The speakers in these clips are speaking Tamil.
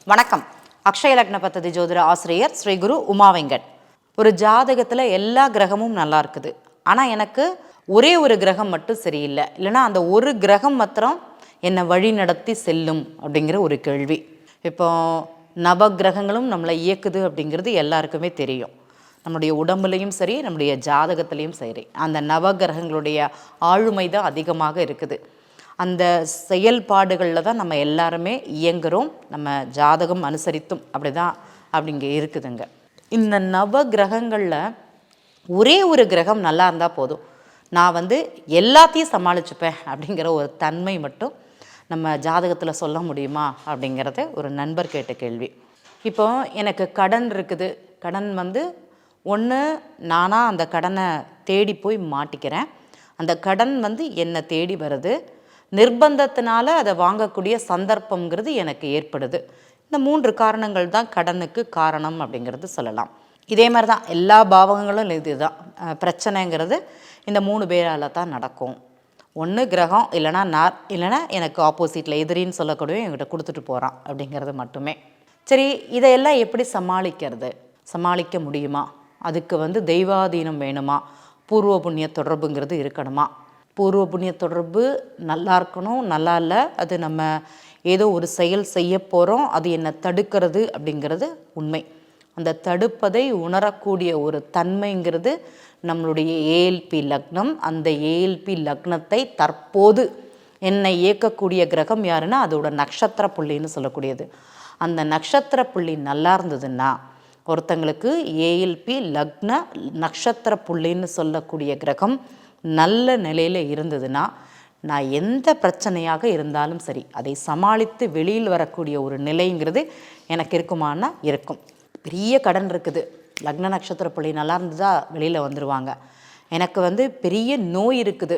வணக்கம். அக்ஷய லக்ன பத்ததி ஜோதிட ஆசிரியர் ஸ்ரீ குரு உமா வெங்கட். ஒரு ஜாதகத்தில் எல்லா கிரகமும் நல்லா இருக்குது, ஆனால் எனக்கு ஒரே ஒரு கிரகம் மட்டும் சரியில்லை, இல்லைனா அந்த ஒரு கிரகம் மாத்திரம் என்னை வழி நடத்தி செல்லும் அப்படிங்கிற ஒரு கேள்வி. இப்போ நவகிரகங்களும் நம்மளை இயக்குது அப்படிங்கிறது எல்லாருக்குமே தெரியும். நம்முடைய உடம்புலையும் சரி, நம்முடைய ஜாதகத்திலையும் சரி, அந்த நவகிரகங்களுடைய ஆளுமை தான் அதிகமாக இருக்குது. அந்த செயல்பாடுகளில் தான் நம்ம எல்லாருமே இயங்குகிறோம், நம்ம ஜாதகம் அனுசரித்தும் அப்படிங்க இருக்குதுங்க. இந்த நவ கிரகங்களில் ஒரே ஒரு கிரகம் நல்லா இருந்தால் போதும், நான் எல்லாத்தையும் சமாளிச்சுப்பேன் அப்படிங்கிற ஒரு தன்மை மட்டும் நம்ம ஜாதகத்தில் சொல்ல முடியுமா அப்படிங்கிறது ஒரு நண்பர் கேட்ட கேள்வி. இப்போ எனக்கு கடன் இருக்குது, கடன் ஒன்று நானாக அந்த கடனை தேடி போய் மாட்டிக்கிறேன், அந்த கடன் என்னை தேடி வருது, நிர்பந்தத்தினால அதை வாங்கக்கூடிய சந்தர்ப்பங்கிறது எனக்கு ஏற்படுது. இந்த 3 காரணங்கள் தான் கடனுக்கு காரணம் அப்படிங்கிறது சொல்லலாம். இதே மாதிரி தான் எல்லா பாவகங்களும் இதுதான் பிரச்சனைங்கிறது. இந்த 3 பேரால் தான் நடக்கும். ஒன்று கிரகம், இல்லைனா நார், இல்லைனா எனக்கு ஆப்போசிட்டில் எதிரின்னு சொல்லக்கூடிய என்கிட்ட கொடுத்துட்டு போகிறான் அப்படிங்கிறது மட்டுமே. சரி, இதையெல்லாம் எப்படி சமாளிக்க முடியுமா? அதுக்கு தெய்வாதீனம் வேணுமா? பூர்வ புண்ணிய தொடர்புங்கிறது இருக்கணுமா? பூர்வ புண்ணிய தொடர்பு நல்லா இருக்கணும், நல்லா இல்லை, அது நம்ம ஏதோ ஒரு செயல் செய்ய போகிறோம், அது என்னை தடுக்கிறது அப்படிங்கிறது உண்மை. அந்த தடுப்பதை உணரக்கூடிய ஒரு தன்மைங்கிறது நம்மளுடைய ஏஎல்பி லக்னம். அந்த ஏஎல்பி லக்னத்தை தற்போது என்னை இயக்கக்கூடிய கிரகம் யாருன்னா அதோட நட்சத்திர புள்ளின்னு சொல்லக்கூடியது. அந்த நட்சத்திர புள்ளி நல்லா இருந்ததுன்னா, ஒருத்தங்களுக்கு ஏஎல்பி லக்ன நட்சத்திர புள்ளின்னு சொல்லக்கூடிய கிரகம் நல்ல நிலையில் இருந்ததுன்னா, நான் எந்த பிரச்சனையாக இருந்தாலும் சரி அதை சமாளித்து வெளியில் வரக்கூடிய ஒரு நிலைங்கிறது எனக்கு இருக்குமானா இருக்கும். பெரிய கடன் இருக்குது, லக்ன நட்சத்திர புள்ளி நல்லா இருந்ததா வெளியில் வந்துடுவாங்க. எனக்கு பெரிய நோய் இருக்குது,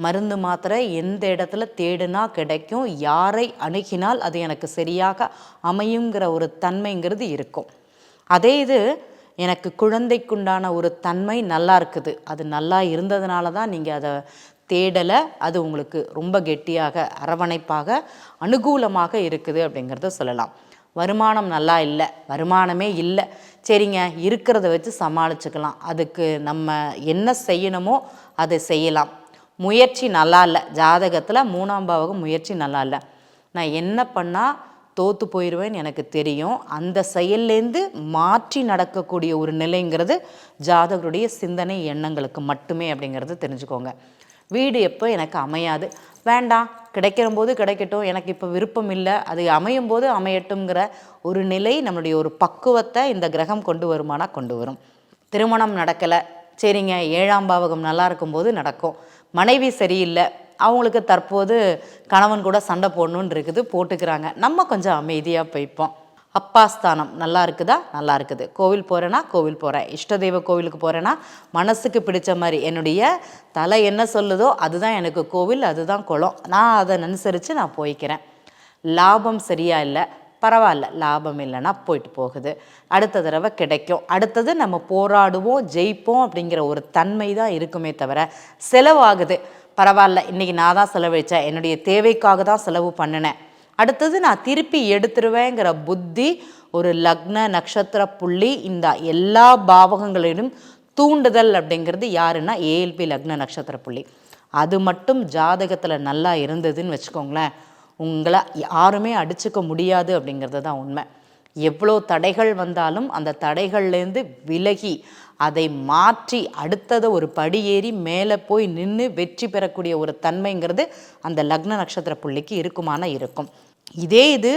மருந்து மாத்திரை எந்த இடத்துல தேடுனா கிடைக்கும், யாரை அணுகினால் அது எனக்கு சரியாக அமையுங்கிற ஒரு தன்மைங்கிறது இருக்கும். அதே இது எனக்கு குழந்தைக்குண்டான ஒரு தன்மை நல்லா இருக்குது, அது நல்லா இருந்ததுனால தான் நீங்கள் அதை தேடலை, அது உங்களுக்கு ரொம்ப கெட்டியாக அரவணைப்பாக அனுகூலமாக இருக்குது அப்படிங்கிறத சொல்லலாம். வருமானம் நல்லா இல்லை, வருமானமே இல்லை, சரிங்க இருக்கிறத வச்சு சமாளிச்சுக்கலாம், அதுக்கு நம்ம என்ன செய்யணுமோ அதை செய்யலாம். முயற்சி நல்லா இல்லை, ஜாதகத்தில் 3ஆம் பாவகம் முயற்சி நல்லா இல்லை, நான் என்ன பண்ணால் தோற்று போயிடுவேன்னு எனக்கு தெரியும், அந்த செயல்லேருந்து மாற்றி நடக்கக்கூடிய ஒரு நிலைங்கிறது ஜாதகருடைய சிந்தனை எண்ணங்களுக்கு மட்டுமே அப்படிங்கிறது தெரிஞ்சுக்கோங்க. வீடு எப்போ எனக்கு அமையாது, வேண்டாம் கிடைக்கிற போது கிடைக்கட்டும், எனக்கு இப்போ விருப்பம் இல்லை, அது அமையும் போது அமையட்டுங்கிற ஒரு நிலை நம்மளுடைய ஒரு பக்குவத்தை இந்த கிரகம் கொண்டு வருமானா கொண்டு வரும். திருமணம் நடக்கலை, சரிங்க 7ஆம் பாவகம் நல்லா இருக்கும்போது நடக்கும். மனைவி சரியில்லை, அவங்களுக்கு தற்போது கணவன் கூட சண்டை போடணுன்னு இருக்குது, போட்டுக்கிறாங்க, நம்ம கொஞ்சம் அமைதியாக போய்ப்போம். அப்பாஸ்தானம் நல்லா இருக்குதா? நல்லா இருக்குது. கோவில் போகிறேன்னா கோவில் போகிறேன், இஷ்ட தெய்வ கோவிலுக்கு போகிறேன்னா மனசுக்கு பிடிச்ச மாதிரி என்னுடைய தலை என்ன சொல்லுதோ அதுதான் எனக்கு கோவில், அதுதான் குளம், நான் அதை அனுசரித்து நான் போய்க்கிறேன். லாபம் சரியா இல்லை, பரவாயில்ல, லாபம் இல்லைன்னா போயிட்டு போகுது, அடுத்த தடவை கிடைக்கும், அடுத்தது நம்ம போராடுவோம் ஜெயிப்போம் அப்படிங்கிற ஒரு தன்மை தான் இருக்குமே தவிர, செலவாகுது பரவாயில்ல, இன்றைக்கி நான் தான் செலவழித்தேன், என்னுடைய தேவைக்காக தான் செலவு பண்ணினேன், அடுத்தது நான் திருப்பி எடுத்துருவேங்கிற புத்தி ஒரு லக்ன நட்சத்திர புள்ளி இந்த எல்லா பாவகங்களிலும் தூண்டுதல் அப்படிங்கிறது யாருன்னா ஏஎல்பி லக்ன நட்சத்திர புள்ளி. அது மட்டும் ஜாதகத்தில் நல்லா இருந்ததுன்னு வச்சுக்கோங்களேன், உங்களை யாருமே அடிச்சுக்க முடியாது அப்படிங்கிறது தான் உண்மை. எவ்வளோ தடைகள் வந்தாலும் அந்த தடைகள்லேருந்து விலகி அதை மாற்றி அடுத்ததை ஒரு படி ஏறி மேலே போய் நின்று வெற்றி பெறக்கூடிய ஒரு தன்மைங்கிறது அந்த லக்ன நட்சத்திர புள்ளிக்கு இருக்குமானா இருக்கும். இதே இது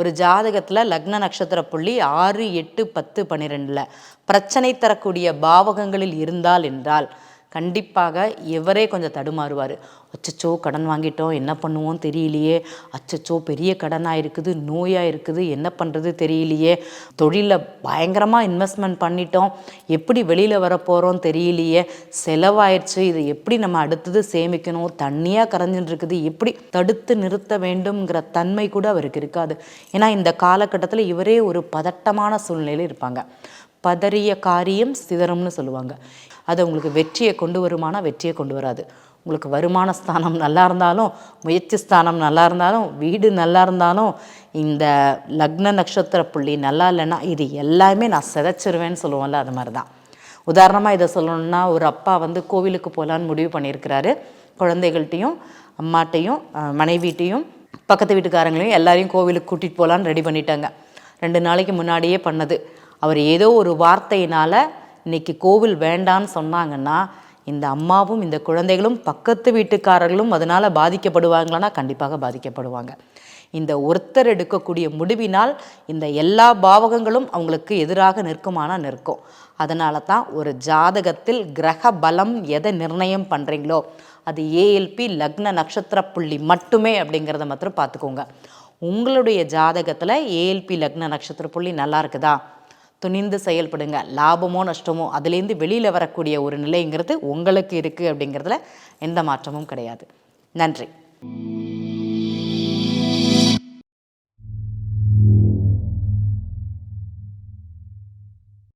ஒரு ஜாதகத்தில் லக்ன நட்சத்திர புள்ளி 6, 8, 10, 12 பிரச்சனை தரக்கூடிய பாவகங்களில் இருந்தால் என்றால் கண்டிப்பாக இவரே கொஞ்சம் தடுமாறுவார். அச்சச்சோ கடன் வாங்கிட்டோம், என்ன பண்ணுவோம் தெரியலையே, அச்சச்சோ பெரிய கடனாக இருக்குது, நோயாக இருக்குது, என்ன பண்ணுறது தெரியலையே, தொழிலில் பயங்கரமாக இன்வெஸ்ட்மெண்ட் பண்ணிட்டோம், எப்படி வெளியில் வர போகிறோம் தெரியலையே, செலவாயிடுச்சு, இதை எப்படி நம்ம அடுத்தது சேமிக்கணும், தண்ணியாக கரைஞ்சின்னு இருக்குது, எப்படி தடுத்து நிறுத்த வேண்டும்ங்கிற தன்மை கூட அவருக்கு இருக்காது. ஏன்னா இந்த காலகட்டத்தில் இவரே ஒரு பதட்டமான சூழ்நிலையில் இருப்பாங்க. பதறிய காரியம் சிதறும்னு சொல்லுவாங்க. அது உங்களுக்கு வெற்றியை கொண்டு வருமானா வெற்றியை கொண்டு வராது. உங்களுக்கு வருமான ஸ்தானம் நல்லா இருந்தாலும், முயற்சி ஸ்தானம் நல்லா இருந்தாலும், வீடு நல்லா இருந்தாலும், இந்த லக்ன நட்சத்திர புள்ளி நல்லா இல்லைன்னா இது எல்லாமே நான் சிதைச்சிருவேன்னு சொல்லுவோம்ல, அது மாதிரி தான். உதாரணமாக இதை சொல்லணுன்னா, ஒரு அப்பா வந்து கோவிலுக்கு போகலான்னு முடிவு பண்ணியிருக்கிறாரு. குழந்தைகள்கிட்டையும் அம்மாட்டையும் மனைவிட்டையும் பக்கத்து வீட்டுக்காரங்களையும் எல்லாரையும் கோவிலுக்கு கூட்டிகிட்டு போகலான்னு ரெடி பண்ணிட்டாங்க. 2 நாளைக்கு முன்னாடியே பண்ணது. அவர் ஏதோ ஒரு வார்த்தையினால் இன்றைக்கி கோவில் வேண்டான்னு சொன்னாங்கன்னா, இந்த அம்மாவும் இந்த குழந்தைகளும் பக்கத்து வீட்டுக்காரர்களும் அதனால் பாதிக்கப்படுவாங்களான்னா கண்டிப்பாக பாதிக்கப்படுவாங்க. இந்த ஒருத்தர் எடுக்கக்கூடிய முடிவினால் இந்த எல்லா பாவகங்களும் அவங்களுக்கு எதிராக நிற்குமானால் நிற்கும். அதனால தான் ஒரு ஜாதகத்தில் கிரக பலம் எதை நிர்ணயம் பண்ணுறீங்களோ அது ஏஎல்பி லக்ன நட்சத்திர புள்ளி மட்டுமே அப்படிங்கிறத மாத்திரம் பார்த்துக்கோங்க. உங்களுடைய ஜாதகத்தில் ஏஎல்பி லக்ன நட்சத்திர புள்ளி நல்லா இருக்குதா, துணிந்து செயல்படுங்க. லாபமோ நஷ்டமோ அதுலேருந்து வெளியில் வரக்கூடிய ஒரு நிலைங்கிறது உங்களுக்கு இருக்குது அப்படிங்கிறதுல எந்த மாற்றமும் கிடையாது. நன்றி.